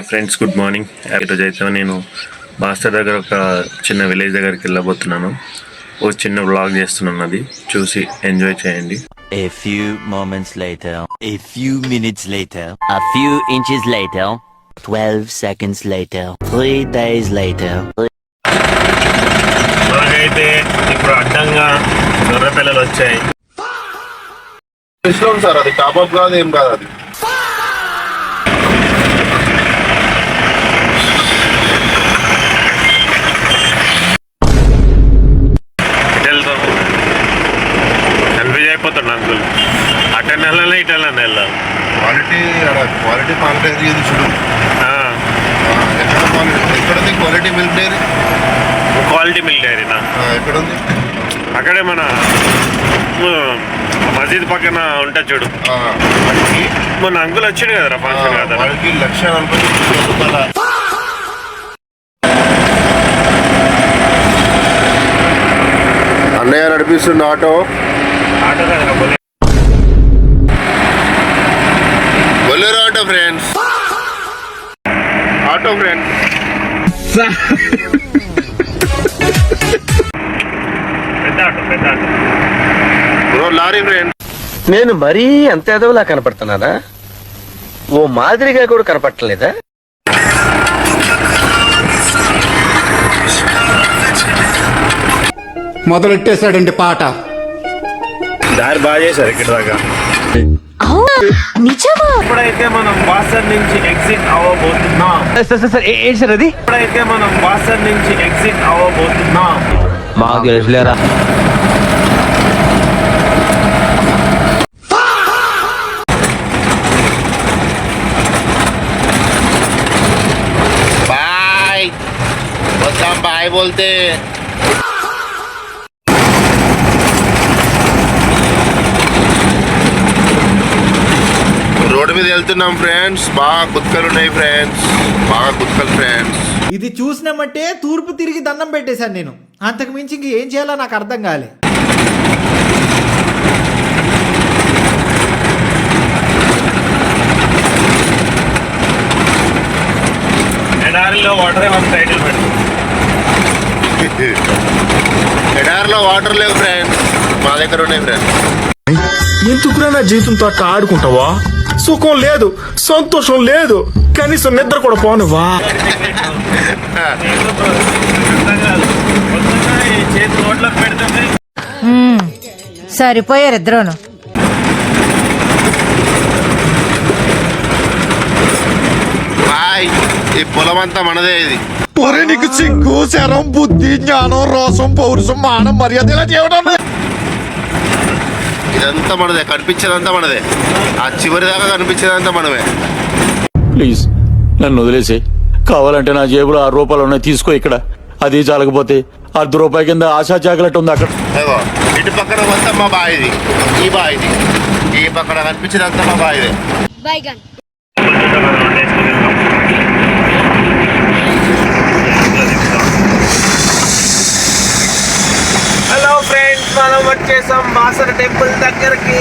Friends good morning. ఈరోజు అయితే నేను బాస్టర్ దగ్గర ఒక చిన్న విలేజ్ దగ్గరికి వెళ్ళబోతున్నాను. ఓ చిన్న వ్లాగ్ చేస్తున్నాను, అది చూసి ఎంజాయ్ చేయండి. A few moments later, a few minutes later, a few inches later, 12 seconds later, 3 days later. మనకైతే ఇప్పుడు అడ్డంగా గొర్రె పిల్లలు వచ్చాయి. సార్ అది కబాబ్ కాదు, ఏం కాదు అది. కన్ఫ్యూజ్ అయిపోతున్నా అంకుల్, అటెండ్ వెళ్ళాలి ఇటెళ్ళి వెళ్ళాలి. క్వాలిటీ పాల డైరీ చూడు. ఎక్కడుంది quality milk dairy? Quality milk డైరీనా? ఎక్కడుంది? అక్కడే మన మసీద్ పక్కన ఉంటా చూడు. మొన్న అంకుల్ వచ్చాడు కదరా ఫంక్షన్ కదా, వాళ్ళకి 1,40,000 అన్నయ్య నడిపిస్తుంది auto. Bolero auto friends, auto friends. పెద్ద ఆటో బ్రో లారీ ఫ్రెండ్స్. నేను మరీ అంత ఎదవలా కనపడుతున్నానా? ఓ మాదిరిగా కూడా కనపడలేదా? మొదలెట్టేశాడండి పాట. దారి బాగా చేశారు ఇక్కడ దాకా. ఇప్పుడైతే మనం బాసర్ నుంచి ఎగ్జిట్ అవ్వబోతున్నాం. ఇప్పుడైతే మనం బాసర్ నుంచి ఎగ్జిట్ అవ్వబోతున్నాం. మాకు తెలుసులేరా. బాయ్ వస్తాం, బాయ్ బోల్తే. రోడ్డు మీద వెళ్తున్నాం ఫ్రెండ్స్. బాగా కుక్కలు ఉన్నాయి ఫ్రెండ్స్, బాగా కుక్కలు ఫ్రెండ్స్. ఇది చూసినామంటే తూర్పు తిరిగి దండం పెట్టేశాను నేను. అంతకు మించి ఇంక ఏం చేయాలో నాకు అర్థం కాలే. ఎడారిలో వాటర్ టైటిల్ పెట్టు. ఎడారిలో వాటర్ లేవు ఫ్రెండ్స్, మా దగ్గర ఉన్నాయి ఫ్రెండ్స్. ఎందుకురా నా జీవితంతో అట్లా ఆడుకుంటావా? సుఖం లేదు, సంతోషం లేదు, కనీసం నిద్ర కూడా పోనువా? చేతి రోడ్లకు పెడుతుంది. సరిపోయారు ఇద్దరును. బాయ్, ఈ పొలం అంతా మనదే. ఇది ఒరే నీకు సిగ్గు, శరం, బుద్ధి, జ్ఞానం, రోసం, పౌరుషం, మానం, మర్యాద ఇలా చేయడం. ఇదంతా మనదే, కనిపించేదంతా మనదే, ఆ చివరి దాకా కనిపించేదంతా మనమే. ప్లీజ్ నన్ను వదిలేసి, కావాలంటే నా జేబులో 6 రూపాయలు ఉన్నాయి, తీసుకో. ఇక్కడ అది చాలకపోతే ₹1 కింద ఆశా చాకలెట్ ఉంది అక్కడ. ఇటు పక్కన మొత్తం మా బాయిది, ఈ బాయిది, ఈ పక్కన కనిపించేదంతా మా బాయిదే. హలో ఫ్రెండ్స్, మనం వచ్చేసాం బాసర టెంపుల్ దగ్గరికి.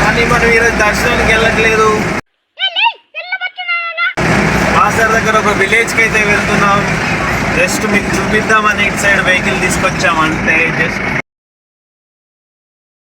కానీ మనం ఈరోజు దర్శనానికి వెళ్ళట్లేదు. బాసర దగ్గర ఒక విలేజ్ కి అయితే వెళ్తున్నాం. జస్ట్ మీకు చూపిద్దామని ఇటు సైడ్ వెహికల్ తీసుకొచ్చామంటే. జస్ట్